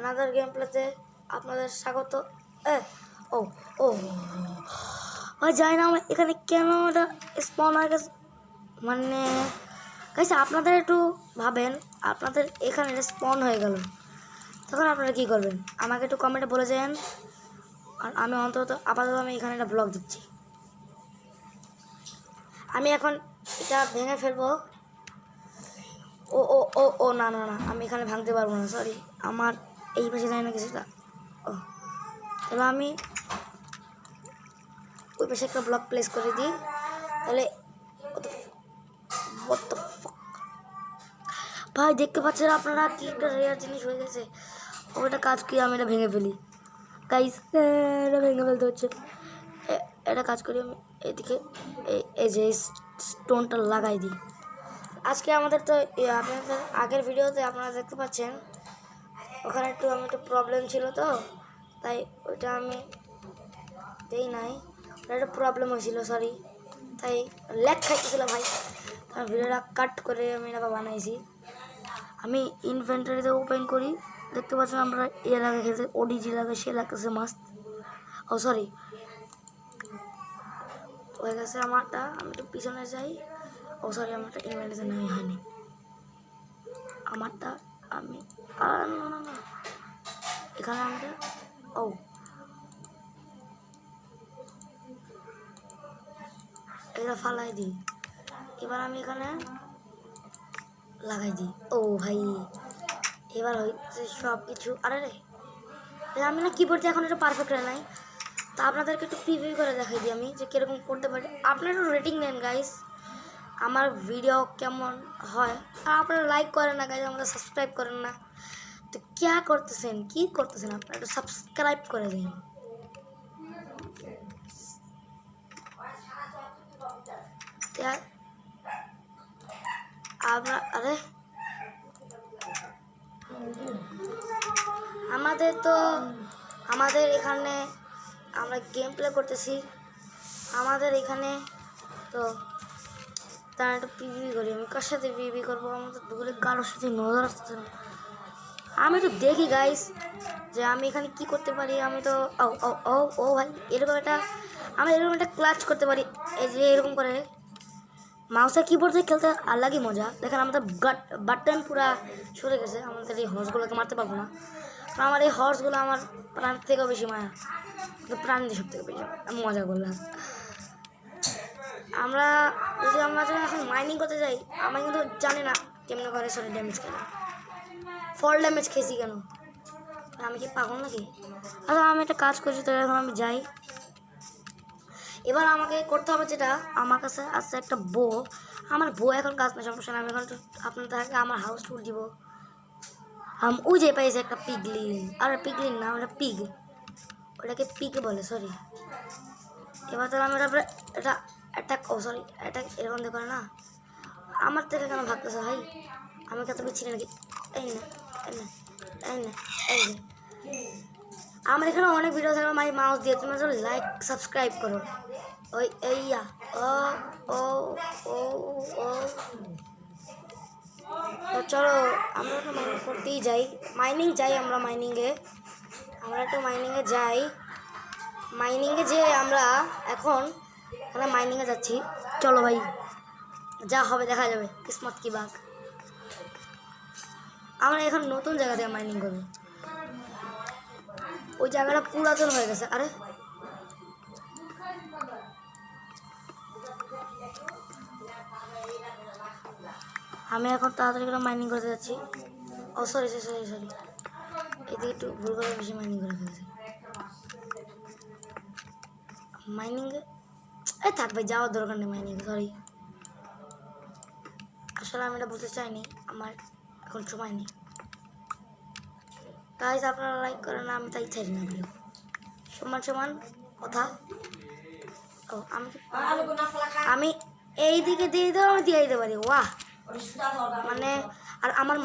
Another game প্লেতে আপনাদের স্বাগত। ও ও ভাই জানি না এখানে কেন এটা স্পন হয়ে গেছে। মানে গাইস আপনাদের একটু ভাবেন, আপনাদের এখানে স্পন হয়ে গেল, তখন আপনারা কী করবেন আমাকে একটু কমেন্টে বলে যান। আর আমি অন্তত আপাতত আমি এখানে একটা ব্লগ দিচ্ছি। আমি এখন এটা ভেঙে ফেলবো। ও ও ও ও না না না, আমি এখানে ভাঙতে পারবো না, সরি। আমার এই পাশে যায় না কিছুটা। ও তাহলে আমি ওই পাশে একটা ব্লক প্লেস করে দিই। তাহলে ভাই দেখতে পাচ্ছেন আপনারা কি একটা রেয়ার জিনিস হয়ে গেছে। ওটা কাজ কি আমি এটা ভেঙে ফেলি গাইস, এটা ভেঙে ফেলতে হচ্ছে। এটা কাজ করি আমি এদিকে এই যে স্টোনটা লাগাই দিই। আজকে আমাদের তো আপনাদের আগের ভিডিওতে আপনারা দেখতে পাচ্ছেন ওখানে আমি একটু প্রবলেম ছিল, তো তাই ওইটা আমি দেই নাই। ওটা একটা প্রবলেম হয়েছিল, সরি, তাই ল্যাগ খাইতেছিল ভাই। আর ভিডিওটা কাট করে আমি এটা বানাইছি। আমি ইনভেন্টারিতে ওপেন করি, দেখতে পাচ্ছেন আমরা এ লাগে খেলতে, ওডিজি লাগে, সে লাগতেছে মাস্ট। ও সরি, হয়ে গেছে আমারটা। আমি একটু পিছনে যাই। ও সরি, আমারটা ইনভেন্টারিতে নাই, হয়নি আমারটা। আমি না না না, এখানে আমরা এটা ফালাই দিই। এবার আমি এখানে লাগাই দিই। ও ভাই এবার হয়েছে সব কিছু। আরে রে আমি না কিবোর্ডে এখন এটা পারফেক্ট হয় নাই, তা আপনাদেরকে একটু প্রিভিউ করে দেখাই দিই আমি যে কীরকম করতে পারি। আপনারা একটু রেটিং নেন গাইস, আমার ভিডিও কেমন হয়। আর আপনারা লাইক করেন না গাইস, আমাদের সাবস্ক্রাইব করেন না, তো ক্যা করতেছেন, কি করতেছেন? আপনারা একটু সাবস্ক্রাইব করে দিন। আমরা আরে আমাদের এখানে আমরা গেম প্লে করতেছি। আমাদের এখানে তো তারা একটু পিভি করি। আমি কার সাথে পিভি করবো? আমাদের দূরে কারোর সাথে নজর আসতেছে না। আমি তো দেখি গাইস যে আমি এখানে কি করতে পারি। আমি তো ও ও ও ও ভাই এরকম একটা ক্লাচ করতে পারি। এই যে এরকম করে মাউসের কিবোর্ডে খেলতে আলাদাই মজা। দেখেন আমাদের বাটন পুরা সরে গেছে। আমাদের এই হর্সগুলোকে মারতে পারবো না, কারণ আমার এই হর্সগুলো আমার প্রাণ থেকেও বেশি মায়া, কিন্তু প্রাণ দিয়ে সব থেকে বেশি মজা করলাম। আমরা যখন এখন মাইনিং করতে যাই, আমি কিন্তু জানি না কেমন করে সরি ড্যামেজ খেলে, ফল ড্যামেজ খেয়েছি কেন? আমি কি পাগল নাকি? আচ্ছা আমি একটা কাজ করছি, তাহলে এখন আমি যাই। এবার আমাকে করতে হবে যেটা, আমার কাছে আছে একটা বো। আমার বো এখন কাজ না, সমস্যা না। আমি এখন আপনাদেরকে আমার হাউস টুর দিব। ওই যে পাইছে একটা পিগলিন, আর পিগলিন না, ওটা পিগ, ওটাকে পিগ বলে, সরি। এবার তাহলে আমি এটা অ্যাটাক, ও সরি অ্যাটাক এরকম দিয়ে করে না। আমার থেকে কেন ভাবতেছে ভাই? আমি কত বিচ্ছি নাকি? এই না এই না এই না এই যে আমার এখানে অনেক ভিডিও থাকবে মাই মাউস দিয়ে, তুমি লাইক সাবস্ক্রাইব করো। ওই এইয়া ও ও ও ও তো চলো আমরা একটু মাইনিং করতেই যাই। আমরা একটু মাইনিংয়ে যাই। মাইনিংয়ে যে আমরা এখন এখানে মাইনিংয়ে যাচ্ছি। চলো ভাই, যা হবে দেখা যাবে, কিসমত কি বাগ। আমরা এখন নতুন জায়গা থেকে মাইনিং করবো। ওই জায়গাটা পুরাতন হয়ে গেছে। আরে আমি এখন তাড়াতাড়ি করে মাইনিং করতে যাচ্ছি। ও সরি সরি সরি, এদিকে একটু ভুল করে বেশি মাইনিং করে ফেলেছি। মাইনিংয়ে থাক ভাই, যাওয়ার দরকার নেই মাইনিংয়ে, সরি। আসলে আমি এটা বলতে চাইনি, আমার এখন সময় নেই। গাইস আপনারা লাইক করেন না, আমি তাই চাই না ভিডিও সমান কথা। ও আমি এই দিকে দিয়ে দিতেও আমি দিয়ে দিতে পারি। ওয়াহ, মানে আর আমার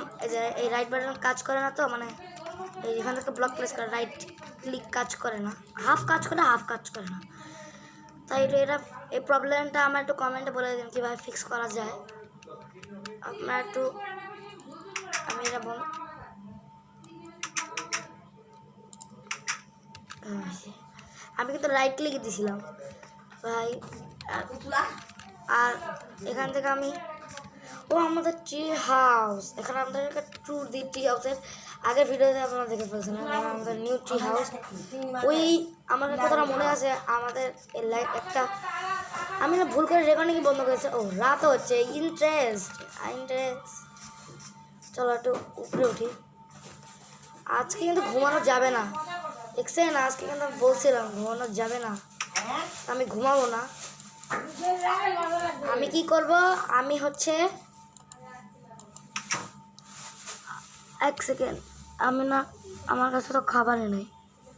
এই রাইট বাটন কাজ করে না, তো মানে এই এখান থেকে ব্লক প্লেস করে রাইট ক্লিক কাজ করে না, হাফ কাজ করে না। তাই এই প্রবলেমটা আমার একটু কমেন্টে বলে দিন কীভাবে ফিক্স করা যায়। আপনার একটু আমি এটা আমি কিন্তু রাইট ক্লিকে দিয়েছিলাম ভাই। আর এখান থেকে আমি আমাদের ট্রি হাউস, এখানে আমাদের একটা ট্যুর দিই ট্রি হাউসের। আগের ভিডিওতে আপনারা দেখে ফেলছেন আমাদের নিউ ট্রি হাউস। ওই আমার কথাটা মনে আছে আমাদের একটা, আমি না ভুল করে রেকর্ডিং বন্ধ করেছে। রাত হচ্ছে, ইন্টারেস্ট। চলো একটু উপরে উঠি। আজকে কিন্তু ঘুমানো যাবে না, দেখছেন? আজকে কিন্তু আমি বলছিলাম ঘুমানো যাবে না, আমি ঘুমাবো না। আমি কি করব, আমি হচ্ছে এক সেকেন্ড, আমি না, আমার কাছে তো খাবারই নেই।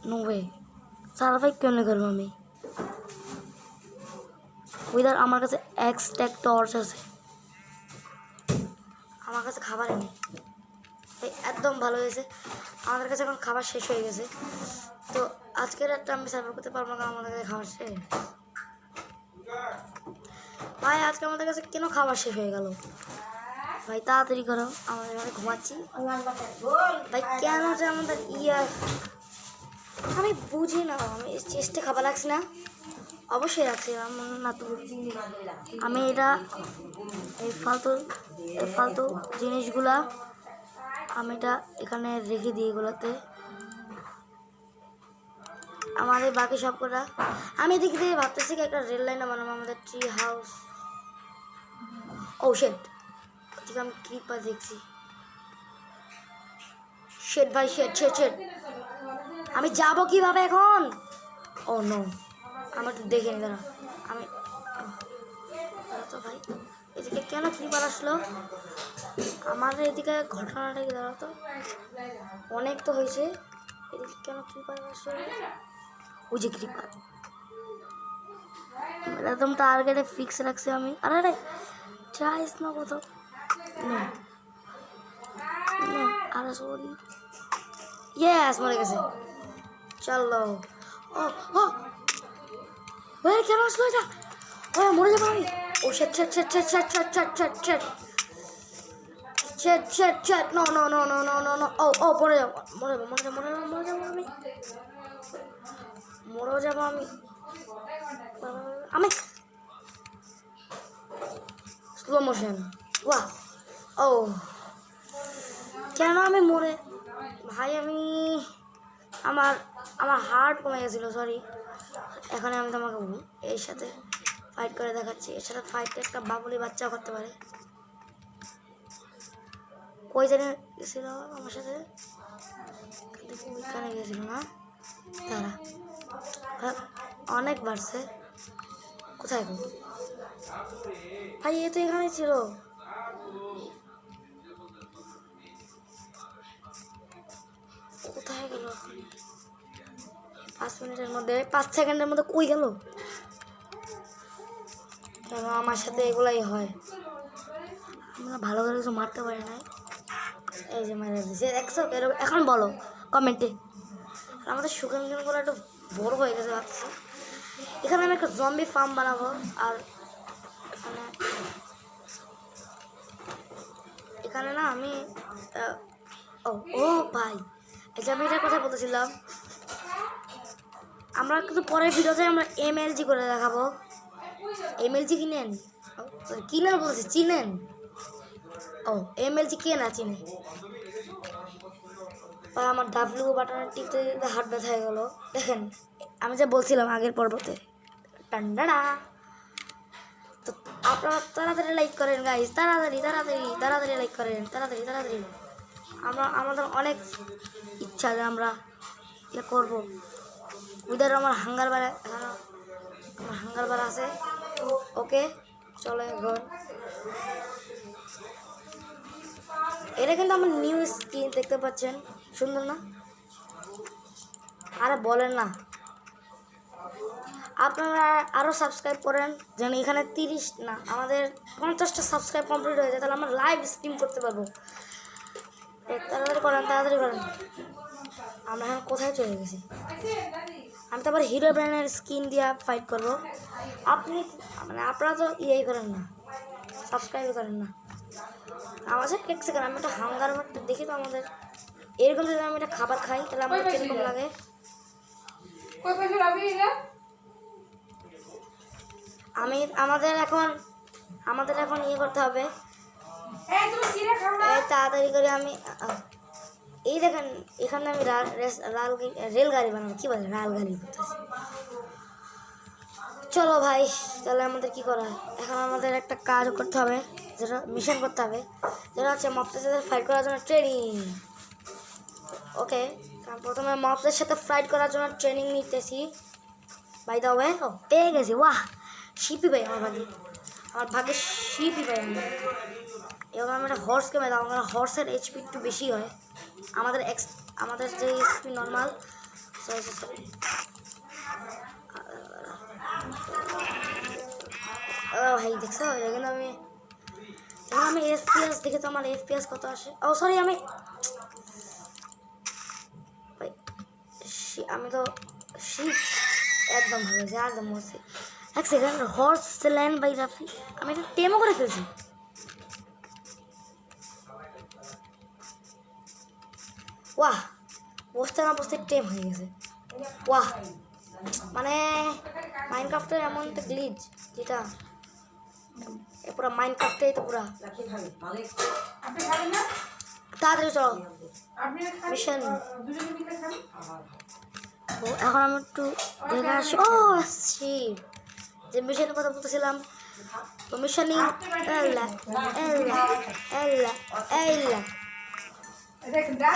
নোবে সার্ভাইভ কেমনে করবো আমি? উইদার আমার কাছে এক্সট্যাক টর্চ আছে, আমার কাছে খাবারই নেই। একদম ভালো হয়েছে, আমাদের কাছে এখন খাবার শেষ হয়ে গেছে। তো আজকের একটা আমি সার্ভাইভ করতে পারবো না, আমাদের কাছে খাবার শেষ। ভাই আজকে আমাদের কাছে কেন খাবার শেষ হয়ে গেল? ভাই তাড়াতাড়ি করো, আমাদের এখানে ঘুমাচ্ছি। ভাই কেন যে আমাদের আমি বুঝি না, আমি চেষ্টা খাবার রাখছি না, অবশ্যই রাখছি না তো। আমি এটা এই ফালতু জিনিসগুলা আমি এটা এখানে রেখে দিই, এগুলোতে আমাদের বাকি সব কটা। আমি এদিক দিয়ে ভাবতেছি কি একটা রেল লাইন বানাবো আমাদের ট্রি হাউস। শেট, ওদিকে আমি ক্রিপার দেখছি। শেট ভাই, শেট। আমি যাব কিভাবে এখন? নো, আমার তো দেখে নি, দাঁড়া আমি তো ভাই এদিকে কেন ক্রিপার আসলো? আমার এদিকে ঘটনাটা কি দাঁড়াতো, অনেক তো হয়েছে, এদিকে কেন ক্রিপার আসলো? ওই যে ক্রিপার, একদম টার্গেটে ফিক্স রাখছি আমি। আরে চাইস না কোথাও, আরে সরি, ইয়েস মরে গেছে। চলো, কেন আসলো এটা? মরে যাবো আমি। শেট নো পড়ে যাবো, মরে যাবো আমি স্লো মোশন। কেন আমি মরে, ভাই আমি আমার হার্ট কমে গেছিলো, সরি। এখন আমি তোমাকে এর সাথে ফাইট করে দেখাচ্ছি। এর সাথে ফাইট একটা বাবুলি বাচ্চাও করতে পারে। কই জানে গেছিল আমার সাথে, ওইখানে গেছিল না, তারা অনেক বাড়ছে। কোথায় গো ভাই? এ তো এখানে ছিল। কোথায় গেল? 5 মিনিটের মধ্যে, 5 সেকেন্ডের মধ্যে কই গেল? কেন আমার সাথে এগুলাই হয়? আমরা ভালো করে কিছু মারতে পারি না। এই যে মেরে দিয়েছে, দেখছো? এখন বলো কমেন্টে। আমাদের সুগান করে একটু বড় হয়ে গেছে ভাবছি। এখানে আমি একটা জম্বি ফার্ম বানাবো। আর এখানে না আমি ভাই, এই যে আমি এটার কথা বলতেছিলাম, আমরা কিন্তু পরের ভিডিওতে আমরা MLG করে দেখাবো। MLG কিনেন, কিনেন বলছি, চিনেন? MLG কে না চিনে? আমার ডাব্লিউ বাটনের টিপতে হাত ব্যথা হয়ে গেল। দেখেন আমি যা বলছিলাম আগের পর্বতে, টান্ডাড়া। তো আপনারা তাড়াতাড়ি লাইক করেন গাইস, তাড়াতাড়ি লাইক করেন, তাড়াতাড়ি। আমাদের অনেক ইচ্ছা যে আমরা ইয়ে করবো। উইদার আমার হাঙ্গার বার আছে। ওকে চলো এখন। এটা কিন্তু আমার নিউ স্কিন, দেখতে পাচ্ছেন, সুন্দর না? আরে বলেন না, আপনারা আরও সাবস্ক্রাইব করেন যেন এখানে 30 না আমাদের 50টা সাবস্ক্রাইব কমপ্লিট হয়ে যায়, তাহলে আমরা লাইভ স্ট্রিম করতে পারবো। তাড়াতাড়ি করেন। আমরা এখন কোথায় চলে গেছি? আমি তো আবার হিরো ব্র্যান্ডের স্কিন দিয়ে ফাইট করবো। আপনারা তো ইয়েই করেন না, সাবস্ক্রাইব করেন না। আমার সাথে এক সেকেন্ড, আমি একটা হাঙ্গার বারটা দেখি তো আমাদের। এরকম যদি আমি একটা খাবার খাই তাহলে আমাদের কীরকম লাগে? আমাদের এখন ইয়ে করতে হবে। এই তাড়াতাড়ি করে আমি এই দেখেন এখানে আমি রেলগাড়ি বানাবো, কি বলে রেলগাড়ি করতেছি। চলো ভাই, তাহলে আমাদের কি করা হয়? এখন আমাদের একটা কাজ করতে হবে, যেটা মিশন করতে হবে, যেটা হচ্ছে মবসের সাথে ফাইট করার জন্য ট্রেনিং। ওকে, প্রথমে মবসের সাথে ফাইট করার জন্য ট্রেনিং নিতেছি। বাই দা ওয়ে, ও পেয়ে গেছি, বাহ শিপি ভাই আমার ভাগে শিপই পাই আমি। এবার আমি একটা হর্সকে মেলাম, আমার হর্সের এইচপি একটু বেশি হয়, আমাদের যে এইচপি নর্মাল। সরি ভাই, দেখছো এটা কিন্তু আমি এফপিএস দেখে তো আমার এফপিএস কত আসে। ও সরি, আমি তো শিপ একদম ভালো হয়েছে, একদম বলছি। এক সেকেন্ড, হর্স ল্যান্ড বাই রাফি, আমি এটা টেমও করে ফেলছি। ওয়াহ, বসতে না বসতে টেম হয়ে গেছে। ওয়াহ, মানে মাইনক্রাফটের এমন একটা গ্লিচ যেটা পুরো মাইনক্রাফটেই তো পুরা। তাড়াতাড়ি চলো মিশন। এখন আমি একটু দেখে আসি। ও শিট, যে মিশনের কথা বলতেছিলাম, তো মিশনই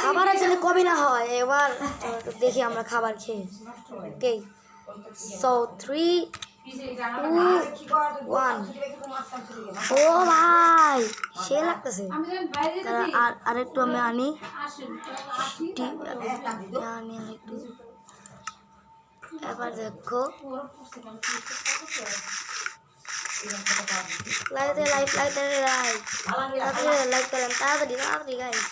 খাবারের জন্য কবি না হয়। এবার দেখি আমরা খাবার খেয়ে। ওকে, সো 3, 2, 1। ও ভাই, সে লাগতেছে। আর একটু আমি আনি আরেকটু। এবার দেখো, লাইক করেন তাড়াতাড়ি গাইস,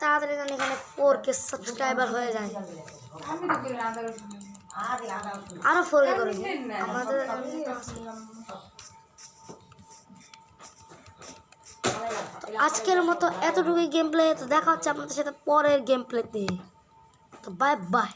তাড়াতাড়ি যেন এখানে 4K সাবস্ক্রাইবার হয়ে যায়। আরো 4K করে আমাদের। আজকের মতো এতটুকুই গেম প্লে। তো দেখা হচ্ছে আপনাদের সাথে পরের গেম প্লেতে। তো বাই বাই।